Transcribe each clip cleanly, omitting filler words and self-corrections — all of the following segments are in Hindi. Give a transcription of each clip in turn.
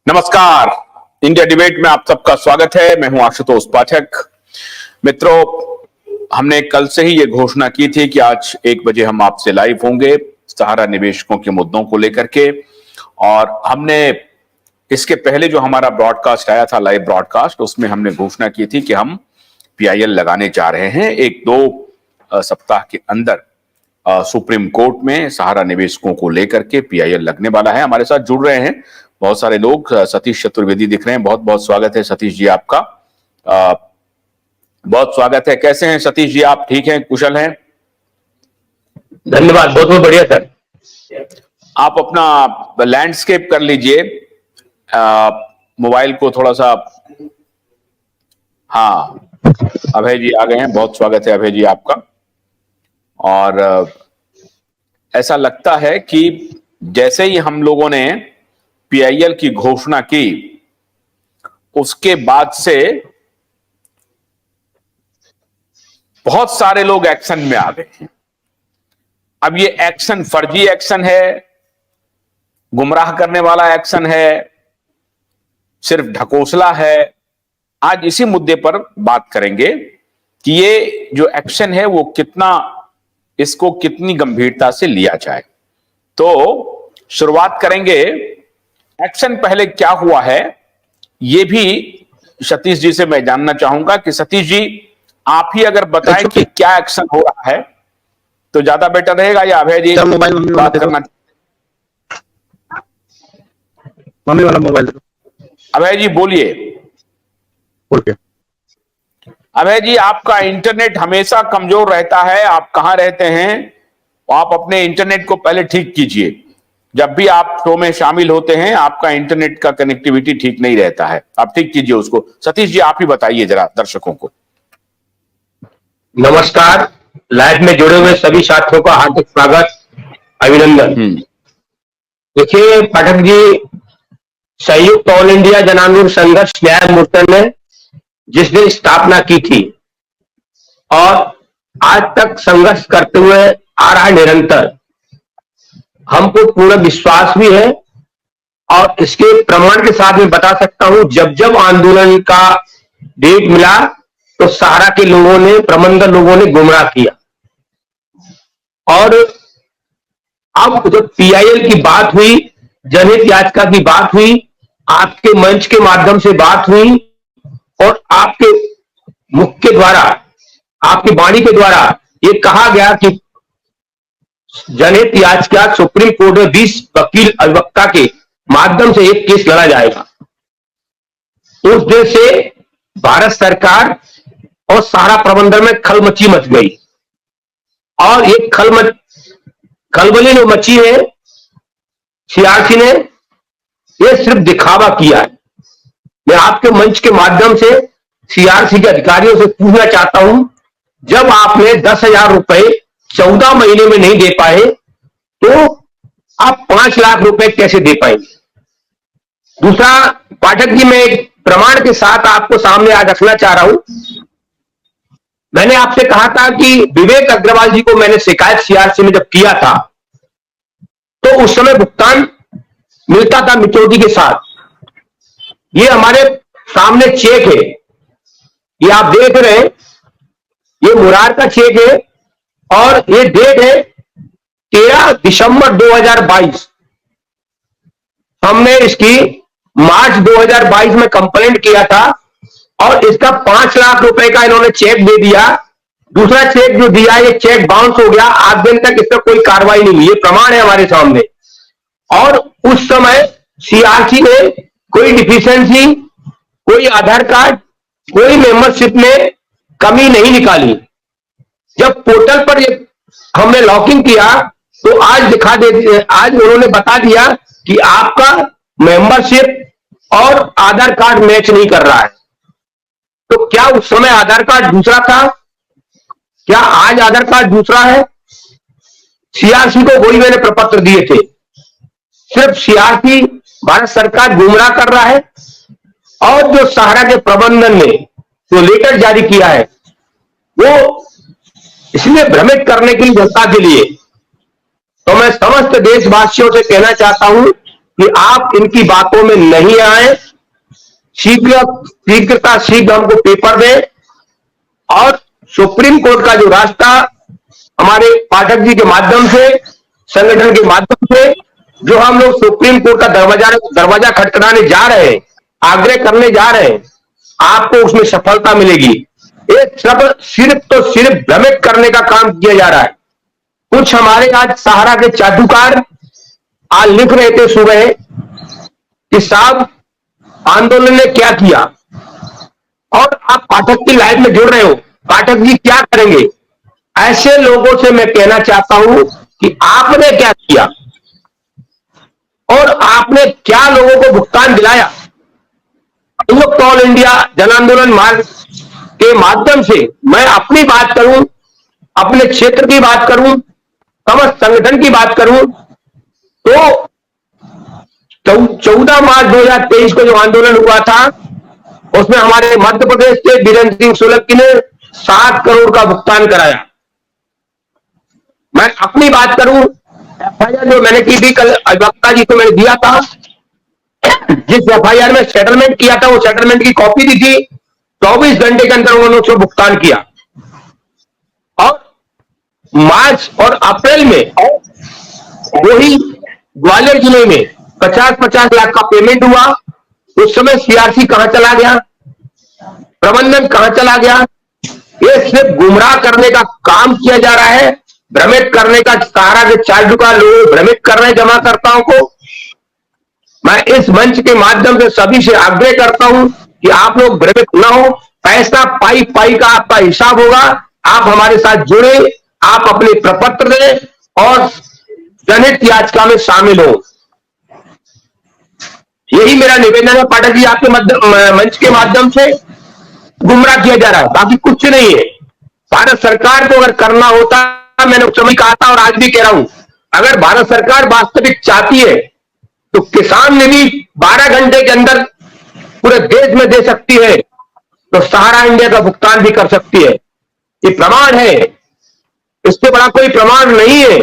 नमस्कार। इंडिया डिबेट में आप सबका स्वागत है। मैं हूं आशुतोष पाठक। मित्रों, हमने कल से ही ये घोषणा की थी कि आज 1 बजे हम आपसे लाइव होंगे सहारा निवेशकों के मुद्दों को लेकर के। और हमने इसके पहले जो हमारा ब्रॉडकास्ट आया था, लाइव ब्रॉडकास्ट, उसमें हमने घोषणा की थी कि हम पीआईएल लगाने जा रहे हैं। 1-2 सप्ताह के अंदर सुप्रीम कोर्ट में सहारा निवेशकों को लेकर के पीआईएल लगने वाला है। हमारे साथ जुड़ रहे हैं बहुत सारे लोग। सतीश चतुर्वेदी दिख रहे हैं। बहुत बहुत स्वागत है सतीश जी आपका। बहुत स्वागत है। कैसे हैं सतीश जी आप? ठीक हैं, कुशल हैं? धन्यवाद, बहुत बहुत बढ़िया सर। आप अपना लैंडस्केप कर लीजिए, मोबाइल को थोड़ा सा। हाँ, अभय जी आ गए हैं। बहुत स्वागत है अभय जी आपका। और ऐसा लगता है कि जैसे ही हम लोगों ने पीआईएल की घोषणा की, उसके बाद से बहुत सारे लोग एक्शन में आ गए हैं। अब ये एक्शन फर्जी एक्शन है, गुमराह करने वाला एक्शन है, सिर्फ ढकोसला है। आज इसी मुद्दे पर बात करेंगे कि ये जो एक्शन है वो इसको कितनी गंभीरता से लिया जाए। तो शुरुआत करेंगे। एक्शन पहले क्या हुआ है ये भी सतीश जी से मैं जानना चाहूंगा कि सतीश जी आप ही अगर बताएं कि क्या एक्शन हो रहा है तो ज्यादा बेटर रहेगा, या अभय जी बात करना? मम्मी वाला मोबाइल। अभय जी बोलिए। अभय जी, आपका इंटरनेट हमेशा कमजोर रहता है। आप कहां रहते हैं? आप अपने इंटरनेट को पहले ठीक कीजिए। जब भी आप शो में शामिल होते हैं आपका इंटरनेट का कनेक्टिविटी ठीक नहीं रहता है, आप ठीक कीजिए उसको। सतीश जी आप ही बताइए जरा दर्शकों को। नमस्कार, लाइव में जुड़े हुए सभी साथियों का हार्दिक स्वागत, अभिनंदन। देखिए पाठक जी, संयुक्त ऑल इंडिया जन आंदोलन संघर्ष न्यायमूर्ति ने जिस दिन स्थापना की थी और आज तक संघर्ष करते हुए आ रहा है निरंतर, हमको पूर्ण विश्वास भी है और इसके प्रमाण के साथ मैं बता सकता हूं। जब जब आंदोलन का डेट मिला तो सहारा के लोगों ने, प्रबंधन लोगों ने गुमराह किया। और अब जब पीआईएल की बात हुई, जनहित याचिका की बात हुई, आपके मंच के माध्यम से बात हुई और आपके मुख के द्वारा, आपकी वाणी के द्वारा ये कहा गया कि जनहित याचिका सुप्रीम कोर्ट में 20 वकील अधिवक्ता के माध्यम से एक केस लड़ा जाएगा, उस दिन से भारत सरकार और सहारा प्रबंधन में खलबली मच गई। और ये खलबली जो मची है, सीआरसी ने ये सिर्फ दिखावा किया है। मैं आपके मंच के माध्यम से सीआरसी के अधिकारियों से पूछना चाहता हूं, जब आपने 10,000 रुपए 14 महीने में नहीं दे पाए तो आप 5 लाख रुपए कैसे दे पाएंगे? दूसरा पाठक जी, मैं एक प्रमाण के साथ आपको सामने आज रखना चाह रहा हूं। मैंने आपसे कहा था कि विवेक अग्रवाल जी को मैंने शिकायत सीआरसी में जब किया था तो उस समय भुगतान मिलता था मिचौती के साथ। ये हमारे सामने चेक है, ये आप देख रहे हैं, ये मुरार का चेक है और ये डेट है 13 दिसंबर 2022। हमने इसकी मार्च 2022 में कंप्लेंट किया था और इसका 5 लाख रुपए का इन्होंने चेक दे दिया। दूसरा चेक जो दिया, ये चेक बाउंस हो गया। आज दिन तक इस पर कोई कार्रवाई नहीं हुई। ये प्रमाण है हमारे सामने। और उस समय सीआरसी ने कोई डिफिशियंसी, कोई आधार कार्ड, कोई मेंबरशिप में कमी नहीं निकाली। जब पोर्टल पर हमने लॉगिन किया तो आज उन्होंने बता दिया कि आपका मेंबरशिप और आधार कार्ड मैच नहीं कर रहा है। तो क्या उस समय आधार कार्ड दूसरा था? क्या आज आधार कार्ड दूसरा है? सीआरसी को वही मैंने प्रपत्र दिए थे। सिर्फ सीआरसी, भारत सरकार गुमराह कर रहा है। और जो सहारा के प्रबंधन ने जो लेटर जारी किया है वो इसलिए भ्रमित करने के लिए, जनता के लिए। तो मैं समस्त देशवासियों से कहना चाहता हूं कि आप इनकी बातों में नहीं आए, शीघ्र हमको पेपर दें और सुप्रीम कोर्ट का जो रास्ता हमारे पाठक जी के माध्यम से, संगठन के माध्यम से जो हम लोग सुप्रीम कोर्ट का दरवाजा खटखटाने जा रहे हैं, आग्रह करने जा रहे हैं, आपको उसमें सफलता मिलेगी। ये सब सिर्फ तो सिर्फ भ्रमित करने का काम किया जा रहा है। कुछ हमारे आज सहारा के चाटुकार आज लिख रहे थे सुबह कि साहब आंदोलन ने क्या किया, और आप पाठक की लाइफ में जुड़ रहे हो, पाठक जी क्या करेंगे। ऐसे लोगों से मैं कहना चाहता हूं कि आपने क्या किया और आपने क्या लोगों को भुगतान दिलाया। संयुक्त ऑल इंडिया जन आंदोलन मार्ग के माध्यम से मैं अपनी बात करूं, अपने क्षेत्र की बात करूं, समस्त संगठन की बात करूं, तो 14 मार्च 2023 को जो आंदोलन हुआ था उसमें हमारे मध्य प्रदेश के बीरेंद्र सिंह सोलंकी ने 7 करोड़ का भुगतान कराया। मैं अपनी बात करूं, एफआईआर जो मैंने की थी कल अधिवक्ता जी को मैंने दिया था, जिस एफआईआर में सेटलमेंट किया था वो सेटलमेंट की कॉपी दी थी। 24 घंटे के अंदर उन्होंने उसको भुगतान किया। और मार्च और अप्रैल में वही ग्वालियर जिले में 50-50 लाख का पेमेंट हुआ। उस समय सीआरसी कहां चला गया, प्रबंधन कहां चला गया। ये सिर्फ गुमराह करने का काम किया जा रहा है, भ्रमित करने का, सहारा के चाटुकार लोग भ्रमित कर रहे हैं जमाकर्ताओं को। मैं इस मंच के माध्यम से सभी से आग्रह करता हूं कि आप लोग भ्रमित ना हो। पैसा पाई पाई का आपका हिसाब होगा। आप हमारे साथ जुड़े, आप अपने प्रपत्र दें और जनहित याचिका में शामिल हो। यही मेरा निवेदन है पाठक जी, आपके मंच के माध्यम से गुमराह किया जा रहा है, बाकी कुछ नहीं है। भारत सरकार को अगर करना होता, मैंने उस समय कहा था और आज भी कह रहा हूं, अगर भारत सरकार वास्तविक चाहती है तो किसान निधि 12 घंटे के अंदर पूरे देश में दे सकती है, तो सहारा इंडिया का भुगतान भी कर सकती है। ये प्रमाण है, इससे बड़ा कोई प्रमाण नहीं है।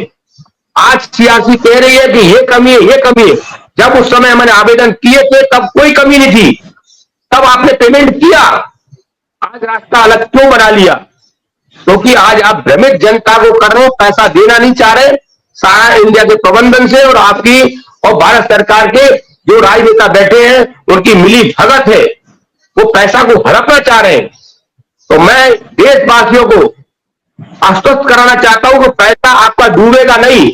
आज सीआरसी कह रही है कि ये कमी है, ये कमी है। जब उस समय मैंने आवेदन किए थे तब कोई कमी नहीं थी, तब आपने पेमेंट किया। आज रास्ता अलग क्यों बना लिया? क्योंकि आज आप भ्रमित जनता को कर रहे हो, पैसा देना नहीं चाह रहे। सहारा इंडिया के प्रबंधन से और आपकी और भारत सरकार के जो राजनेता बैठे हैं उनकी मिली भगत है, वो पैसा को हड़पना चाह रहे हैं। तो मैं देशवासियों को आश्वस्त कराना चाहता हूं कि पैसा आपका डूबेगा नहीं,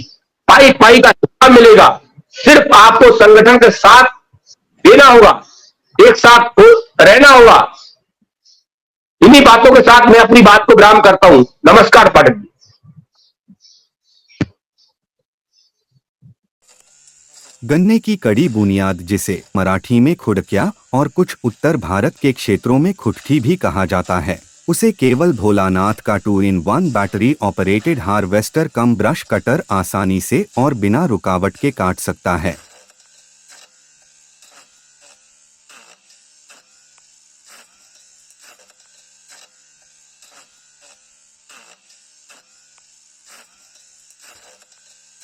पाई पाई का हिसाब मिलेगा। सिर्फ आपको संगठन के साथ देना होगा, एक साथ रहना होगा। इन्हीं बातों के साथ मैं अपनी बात को विराम करता हूं। नमस्कार पाठक जी। गन्ने की कड़ी बुनियाद, जिसे मराठी में खुडक्या और कुछ उत्तर भारत के क्षेत्रों में खुटकी भी कहा जाता है, उसे केवल भोलानाथ का 2-in-1 बैटरी ऑपरेटेड हार्वेस्टर कम ब्रश कटर आसानी से और बिना रुकावट के काट सकता है।